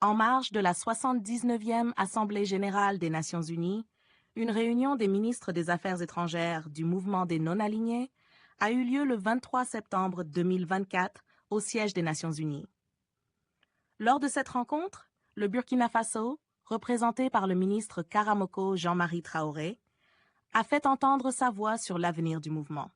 En marge de la 79e Assemblée générale des Nations unies, une réunion des ministres des Affaires étrangères du mouvement des non-alignés a eu lieu le 23 septembre 2024 au siège des Nations unies. Lors de cette rencontre, le Burkina Faso, représenté par le ministre Karamoko Jean-Marie Traoré, a fait entendre sa voix sur l'avenir du mouvement.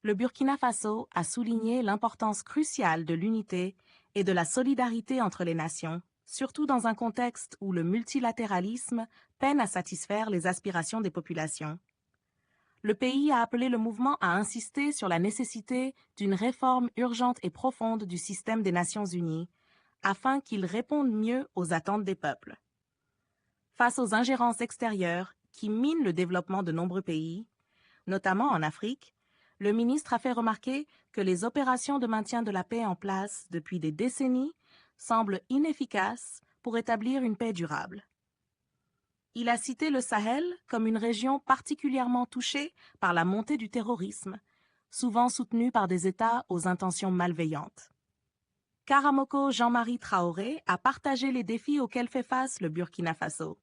Le Burkina Faso a souligné l'importance cruciale de l'unité et de la solidarité entre les nations, surtout dans un contexte où le multilatéralisme peine à satisfaire les aspirations des populations. Le pays a appelé le mouvement à insister sur la nécessité d'une réforme urgente et profonde du système des Nations unies, afin qu'il réponde mieux aux attentes des peuples. Face aux ingérences extérieures qui minent le développement de nombreux pays, notamment en Afrique, le ministre a fait remarquer que les opérations de maintien de la paix en place depuis des décennies semblent inefficaces pour établir une paix durable. Il a cité le Sahel comme une région particulièrement touchée par la montée du terrorisme, souvent soutenue par des États aux intentions malveillantes. Karamoko Jean-Marie Traoré a partagé les défis auxquels fait face le Burkina Faso,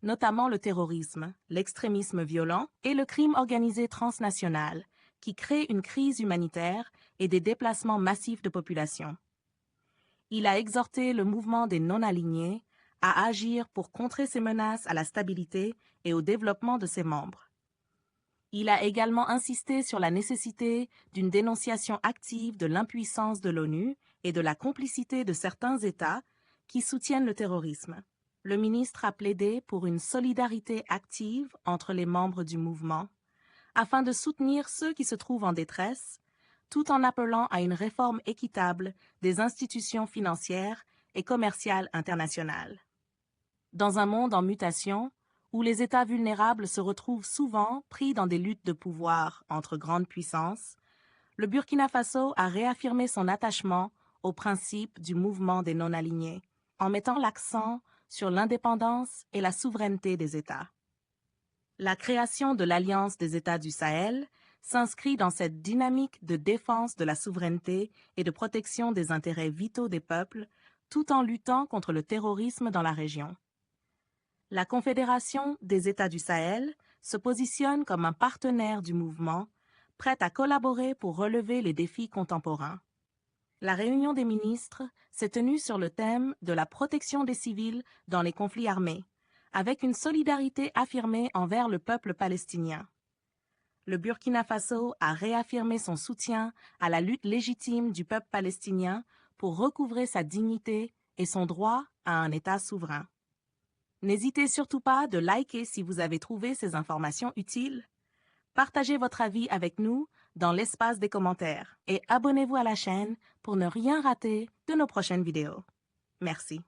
notamment le terrorisme, l'extrémisme violent et le crime organisé transnational, qui crée une crise humanitaire et des déplacements massifs de population. Il a exhorté le mouvement des non-alignés à agir pour contrer ces menaces à la stabilité et au développement de ses membres. Il a également insisté sur la nécessité d'une dénonciation active de l'impuissance de l'ONU et de la complicité de certains États qui soutiennent le terrorisme. Le ministre a plaidé pour une solidarité active entre les membres du mouvement, afin de soutenir ceux qui se trouvent en détresse, tout en appelant à une réforme équitable des institutions financières et commerciales internationales. Dans un monde en mutation, où les États vulnérables se retrouvent souvent pris dans des luttes de pouvoir entre grandes puissances, le Burkina Faso a réaffirmé son attachement aux principes du mouvement des non-alignés, en mettant l'accent sur l'indépendance et la souveraineté des États. La création de l'Alliance des États du Sahel s'inscrit dans cette dynamique de défense de la souveraineté et de protection des intérêts vitaux des peuples, tout en luttant contre le terrorisme dans la région. La Confédération des États du Sahel se positionne comme un partenaire du mouvement, prête à collaborer pour relever les défis contemporains. La réunion des ministres s'est tenue sur le thème de la protection des civils dans les conflits armés, avec une solidarité affirmée envers le peuple palestinien. Le Burkina Faso a réaffirmé son soutien à la lutte légitime du peuple palestinien pour recouvrer sa dignité et son droit à un État souverain. N'hésitez surtout pas de liker si vous avez trouvé ces informations utiles. Partagez votre avis avec nous dans l'espace des commentaires et abonnez-vous à la chaîne pour ne rien rater de nos prochaines vidéos. Merci.